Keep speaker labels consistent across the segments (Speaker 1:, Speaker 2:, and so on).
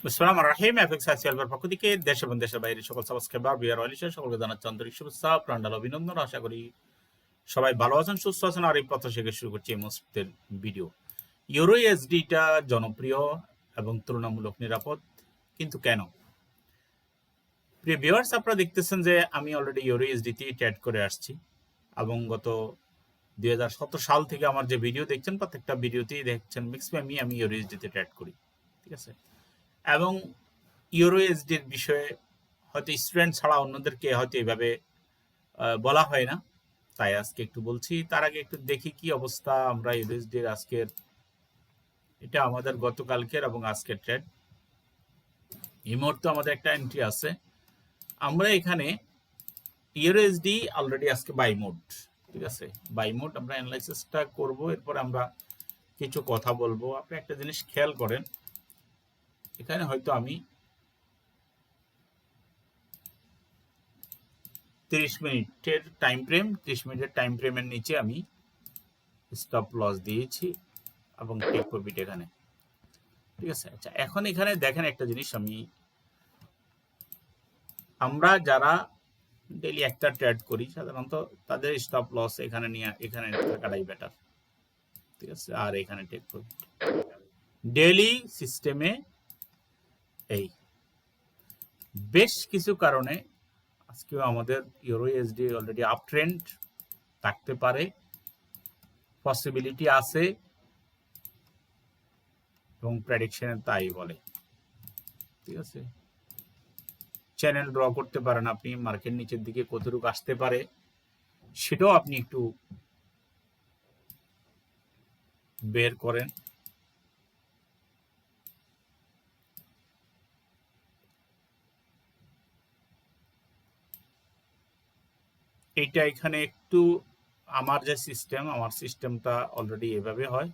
Speaker 1: আসসালামু রাহিম এফএক্স আইসিএলভার পক্ষ থেকে দেশ এবং দেশের বাইরে সকল সাবস্ক্রাইবার বিআর ওয়ালিশা সকলকে জানাচ্ছি আন্তরিক শুভেচ্ছা প্রাণঢাল অভিনন্দন। আশা করি সবাই ভালো আছেন, সুস্থ আছেন। আর এই প্রত্যাশাকে শুরু করছি এই মুহূর্তের ভিডিও। ইউরো এসডিটা জনপ্রিয় এবং তুলনামূলক নিরাপদ, কিন্তু কেন? প্রিয় ভিউয়ার্স, আপনারা দেখতেছেন যে আমি অলরেডি ইউরো এসডিতে ট্রেড করে আসছি এবং গত 2017 সাল থেকে আমার যে ভিডিও দেখছেন প্রত্যেকটা ভিডিওতেই দেখছেন ম্যাক্সিমামই আমি ইউরো এসডিতে ট্রেড করি, ঠিক আছে। এবং ইউরো এসডির বিষয়ে হয়তো স্টুডেন্ট ছাড়া অন্যদেরকে হয়তো এইভাবে বলা হয় না, তাই আজকে একটু বলছি। তার আগে একটু দেখি কি অবস্থা। আমরা ইউরো এসডির আজকের, এটা আমাদের গতকালকের এবং আজকের ট্রেড। এই মুহূর্তে আমাদের একটা এন্ট্রি আছে। আমরা এখানে ইউরো এসডি অলরেডি আজকে বাই মোড, ঠিক আছে। বাই মোড আমরা অ্যানালাইসিসটা করব, এরপর আমরা কিছু কথা বলবো। আপনি একটা জিনিস খেয়াল করেন, এখানে হয়তো আমি 30 মিনিটের টাইম ফ্রেম, 30 মিনিটের টাইম ফ্রেমের নিচে আমি স্টপ লস দিয়েছি এবং টেক প্রফিট এখানে, ঠিক আছে। আচ্ছা, এখন এখানে দেখেন একটা জিনিস, আমরা যারা ডেইলি একটা ট্রেড করি সাধারণত তাদের স্টপ লস এখানে নিয়ে এখানে থাকাটাই বেটার, ঠিক আছে। আর এখানে টেক প্রফিট ডেইলি সিস্টেমে এই বেশ কিছু কারণে আজকেও আমাদের euro SD already up trend থাকতে পারে, পসিবিলিটি আছে এবং প্রেডিকশনে তাই বলে, ঠিক আছে। চ্যানেল ড্র করতে পারেন আপনি, মার্কেট নিচের দিকে কতটুকু আসতে পারে সেটাও আপনি একটু বের করেন। এইটা এখানে একটু আমার যে সিস্টেম, আমার সিস্টেমটা অলরেডি এভাবে হয়,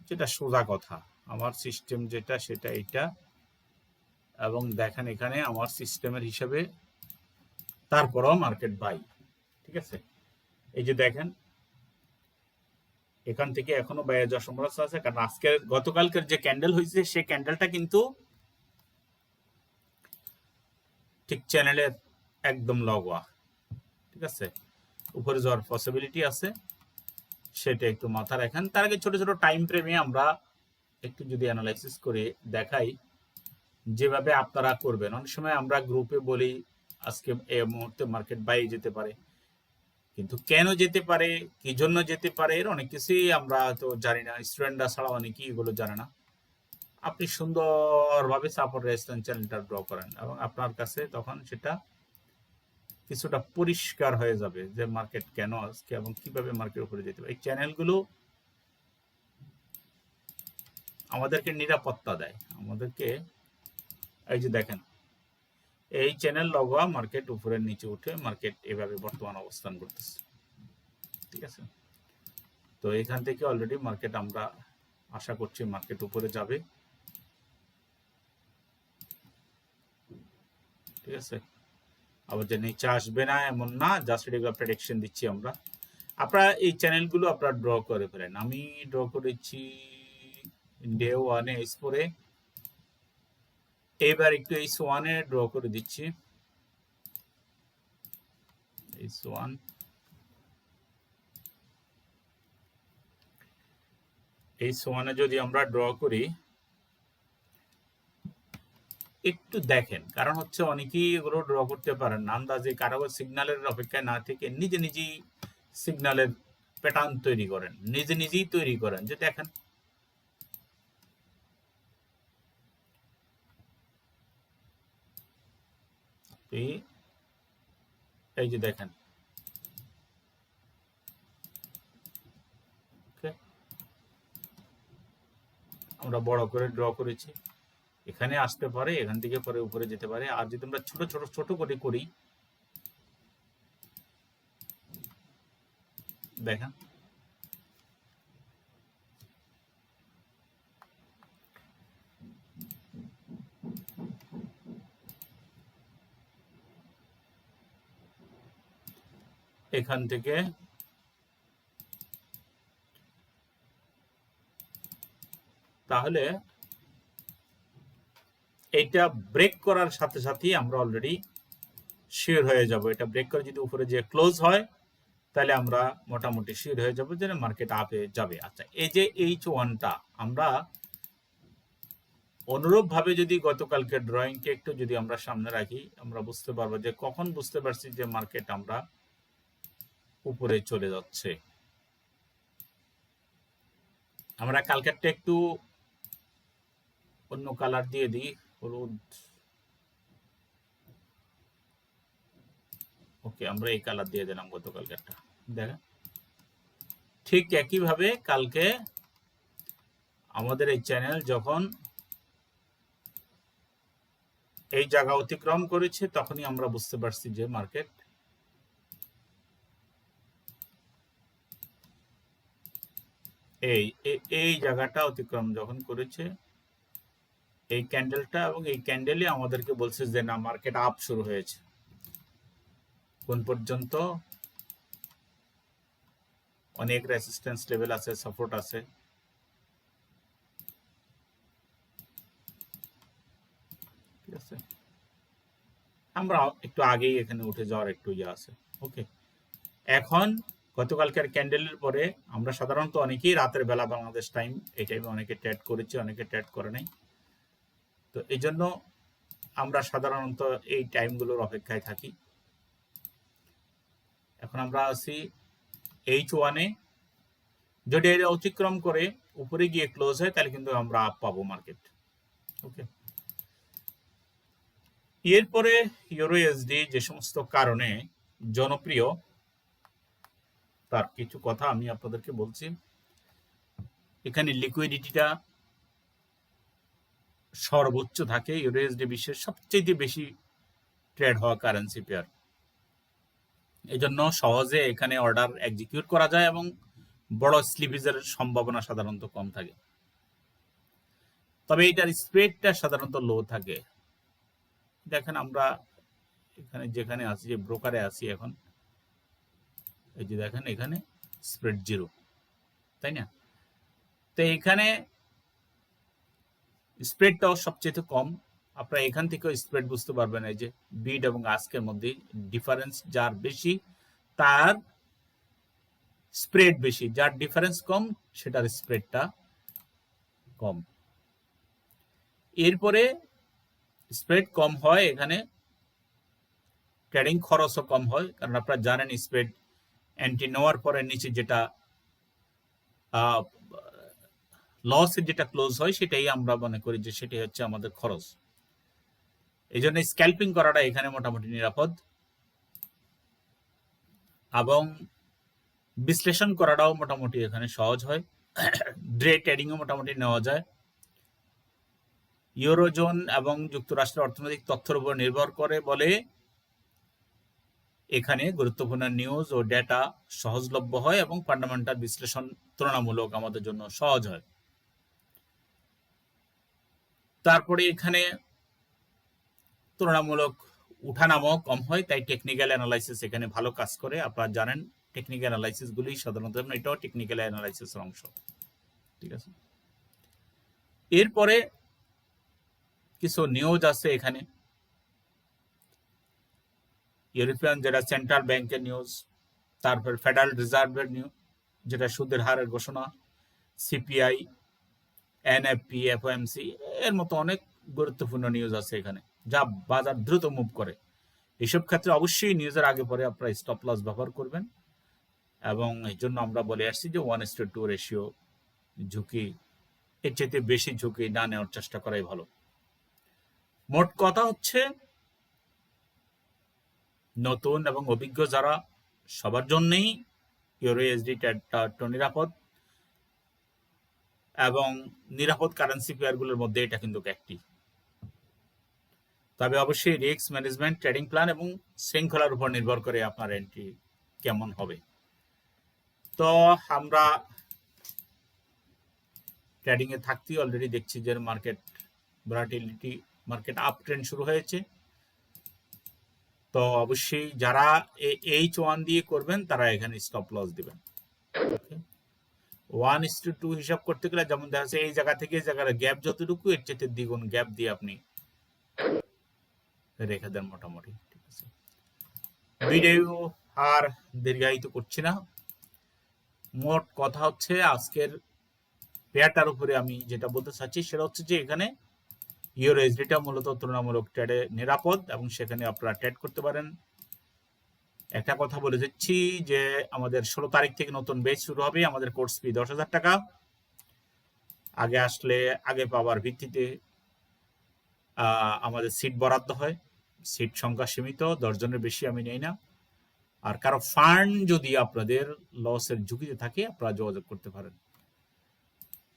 Speaker 1: যেটা সোজা কথা। আমার সিস্টেম যেটা সেটা এইটা, এবং দেখেন এখানে আমার সিস্টেমের হিসাবে তারপরেও মার্কেট বাই, ঠিক আছে। এই যে দেখেন এখান থেকে এখনো বাইরে যাওয়ার সম্ভাবনা আছে, কারণ আজকের গতকালকের যে ক্যান্ডেল হয়েছে সেই ক্যান্ডেলটা কিন্তু ঠিক চ্যানেলের একদম লগোয়া, ঠিক আছে। উপরে যাওয়ার পসিবিলিটি আছে, সেটা একটু মাথা রাখেন। তার আগে ছোট ছোট টাইম ফ্রেমে আমরা একটু যদি অ্যানালাইসিস করে দেখাই যেভাবে আপনারা করবেন। অনেক সময় আমরা গ্রুপে বলি আজকে এই মুহূর্তে মার্কেট বাই যেতে পারে, কিন্তু কেন যেতে পারে, কি জন্য যেতে পারে, এর অনেক কিছুই আমরা তো জানি না। স্টুডেন্টরা ছাড়া অনেকেই এগুলো জানে না। আপনি সুন্দরভাবে সাপোর্ট রেজিস্ট্যান্স চ্যানেলটা ড্র করেন এবং আপনার কাছে তখন সেটা কিছুটা পরিষ্কার হয়ে যাবে যে মার্কেট কেন আজকে এবং কিভাবে মার্কেট উপরে যেতে পারে। এই চ্যানেলগুলো আমাদেরকে নিরাপত্তা দেয় আমাদেরকে। এই যে দেখেন এই চ্যানেল লগোয়া মার্কেট উপরের নিচে উঠে মার্কেট এভাবে বর্তমান অবস্থান করতেছে, ঠিক আছে। তো এখান থেকে অলরেডি মার্কেট আমরা আশা করছি মার্কেট উপরে যাবে, ঠিক আছে। আবার যে নিচে আসবে না এমন না, জাস্ট এগুলো প্রেডিকশন দিচ্ছি আমরা। আপনারা এই চ্যানেলগুলো আপনারা ড্র করে ফেলেন। আমি ড্র করেছি ডে ওয়ানে S4-এ, এবার একটু S1-এ ড্র করে দিচ্ছি। S1 S1-এ যদি আমরা ড্র করি একটু দেখেন, কারণ হচ্ছে অনেকেই এগুলো ড্র করতে পারেন না আন্দাজে, কারো সিগন্যালের অপেক্ষায় না থেকে নিজে নিজেই সিগন্যালের প্যাটার্ন তৈরি করেন, নিজে নিজেই তৈরি করেন। যে দেখেন এই যে দেখেন, আমরা বড় করে ড্র করেছি, এখানে আসতে পারে, এখান থেকে পরে উপরে যেতে পারে। আর যদি আমরা ছোট ছোট ছোট করে করি, দেখেন এখান থেকে তাহলে এইটা ব্রেক করার সাথে সাথেই আমরা অলরেডি শিওর হয়ে যাব। এটা ব্রেক করে যদি উপরে যে ক্লোজ হয় তাহলে আমরা মোটামুটি শিওর হয়ে যাব যে মার্কেট আপে যাবে। আচ্ছা, এই যে H1টা আমরা অনুরূপ ভাবে যদি গতকালকে ড্রয়িংকে একটু যদি আমরা সামনে রাখি, আমরা বুঝতে পারবো যে কখন বুঝতে পারছি যে মার্কেট আমরা উপরে চলে যাচ্ছে। আমরা কালকেরটা একটু অন্য কালার দিয়ে দিই, হলুদ। ওকে, আমরা এই কালার দিয়ে দিলাম গতকালকেরটা। দেখেন ঠিক একইভাবে কালকে আমাদের এই চ্যানেল যখন এই জায়গা অতিক্রম করেছে তখনই আমরা বুঝতে পারছি যে মার্কেট এই জায়গাটা অতিক্রম যখন করেছে, এই ক্যান্ডেলটা এবং এই ক্যান্ডেলই আমাদেরকে বলছে যে না, মার্কেট আপ শুরু হয়েছে। কোন পর্যন্ত? অনেক রেজিস্ট্যান্স লেভেল আছে, সাপোর্ট আছে। ঠিক আছে, আমরা একটু আগেই এখানে উঠে যাওয়ার একটু ইয়ে আছে। ওকে, এখন গতকালকের ক্যান্ডেলের পরে আমরা সাধারণত অনেকেই রাতের বেলা বাংলাদেশ টাইম এই টাইমে অনেকে ট্রেড করেছে, অনেকে ট্রেড করে নাই। তো এই জন্য আমরা সাধারণত এই টাইমগুলোর অপেক্ষায় থাকি। এখন আমরা আছি H1-এ। যদি এটা অতিক্রম করে উপরে গিয়ে ক্লোজ হয় তাহলে কিন্তু আমরা আপ পাবো মার্কেট। ওকে, এরপরে ইউরোএসডি যে সমস্ত কারণে জনপ্রিয় তার কিছু কথা আমি আপনাদেরকে বলছি। এখানে লিকুইডিটিটা সর্বোচ্চ থাকে। ইউরোএসডি বিশ্বের সবচেয়ে বেশি ট্রেড হওয়া কারেন্সি পেয়ার। এই জন্য সহজে এখানে অর্ডার এক্সিকিউট করা যায় এবং বড় স্লিপেজের সম্ভাবনা সাধারণত কম থাকে। তবে এটার স্প্রেডটা সাধারণত লো থাকে। দেখেন আমরা এখানে যেখানে আছি, যে ব্রোকারে আছি এখন, এই যে দেখেন এখানে স্প্রেড 0, তাই না? তো এখানে স্প্রেডটাও সবচেয়ে কম। আপনারা এখান থেকেও স্প্রেড বুঝতে পারবেন। এই যে বিড এবং আস্কের মধ্যে ডিফারেন্স যার বেশি তার স্প্রেড বেশি, যার ডিফারেন্স কম সেটার স্প্রেডটা কম। এরপরে স্প্রেড কম হয়, এখানে ট্রেডিং খরচও কম হয়, কারণ আপনারা জানেন স্প্রেড এন্ট্রি নেওয়ার পরে নিচে যেটা লসের যেটা ক্লোজ হয় সেটাই আমরা মনে করি যে সেটাই হচ্ছে আমাদের খরচ। এই জন্য স্ক্যাল্পিং করাটা এখানে মোটামুটি নিরাপদ এবং বিশ্লেষণ করাটাও মোটামুটি এখানে সহজ হয়। ডে ট্রেডিংও মোটামুটি নেওয়া যায়। ইউরোজোন এবং যুক্তরাষ্ট্রের অর্থনৈতিক তথ্যের উপর নির্ভর করে বলে এখানে গুরুত্বপূর্ণ নিউজ ও ডেটা সহজলভ্য হয় এবং ফান্ডামেন্টাল বিশ্লেষণ তুলনামূলক আমাদের জন্য সহজ হয়। তারপরে এখানে তুলনামূলক উঠানামাও কম হয়, তাই টেকনিক্যাল অ্যানালাইসিস এখানে ভালো কাজ করে। আপনারা জানেন টেকনিক্যাল অ্যানালাইসিস গুলি সাধারণত, এটাও টেকনিক্যাল অ্যানালাইসিসের অংশ। ঠিক আছে, এরপরে কিছু নিউজ আছে এখানে। ইউরোপিয়ান যেটা সেন্ট্রাল ব্যাংকের নিউজ, তারপর ফেডারেল রিজার্ভের নিউজ যেটা সুদের হারের ঘোষণা, সিপিআই, এনএফপি, এফওএমসি এর মতো অনেক গুরুত্বপূর্ণ নিউজ আছে এখানে যা বাজার দ্রুত মুভ করে। এসব ক্ষেত্রে অবশ্যই নিউজের আগে পরে আপনারা স্টপ লস ব্যবহার করবেন এবং এই জন্য আমরা বলে আসছি যে 1:2 রেশিও ঝুঁকি, এর চেয়ে বেশি ঝুঁকি না নেওয়ার চেষ্টা করাই ভালো। মোট কথা হচ্ছে নতুন এবং অভিজ্ঞ যারা সবার জন্যই ইউরোএসডি নিরাপদ এবং নিরাপদ কারেন্সি পেয়ারগুলোর মধ্যে এটা কিন্তু একটি। তবে অবশ্যই রিস্ক ম্যানেজমেন্ট, ট্রেডিং প্ল্যান এবং শৃঙ্খলার উপর নির্ভর করে আপনার এন্ট্রি কেমন হবে। তো আমরা ট্রেডিং এ থাকতে অলরেডি দেখছি যে market volatility, market up trend শুরু হয়েছে। তো অবশ্যই যারা H1 দিয়ে করবেন তারা এখানে স্টপ লস দিবেন। 1:2 হিসাব করতে গেলে যেমন দেখা যাচ্ছে এই জায়গা থেকে এই জায়গার গ্যাপ যতটুকু, এর চেয়ে দ্বিগুণ গ্যাপ দিয়ে আপনি রেখে দেন মোটামুটি। ঠিক আছে, ভিডিও আর দীর্ঘায়িত করছি না। মোট কথা হচ্ছে আজকের পেয়ারটার উপরে আমি যেটা বলতে চাচ্ছি সেটা হচ্ছে যে এখানে ইউএসডিটা মূলত তুলনামূলক ট্রেডে নিরাপদ এবং সেখানে আপনারা ট্রেড করতে পারেন। একটা কথা বলে দিচ্ছি যে আমাদের 16 তারিখ থেকে নতুন ব্যাচ শুরু হবে। আমাদের কোর্স ফি 10,000 টাকা। আগে আসলে আগে পাওয়ার ভিত্তিতে আমাদের সিট বরাদ্দ হয়। সিট সংখ্যা সীমিত, 10 জনের বেশি আমি নেই না। আর কারো ফান্ড যদি আপনাদের লসের ঝুঁকিতে থাকে আপনারা যোগাযোগ করতে পারেন।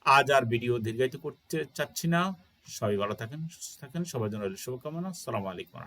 Speaker 1: আজ আর ভিডিও দীর্ঘায়িত করতে চাচ্ছি না। সবাই ভালো থাকেন, সুস্থ থাকেন, সবার জন্য শুভকামনা। আসসালামু আলাইকুম।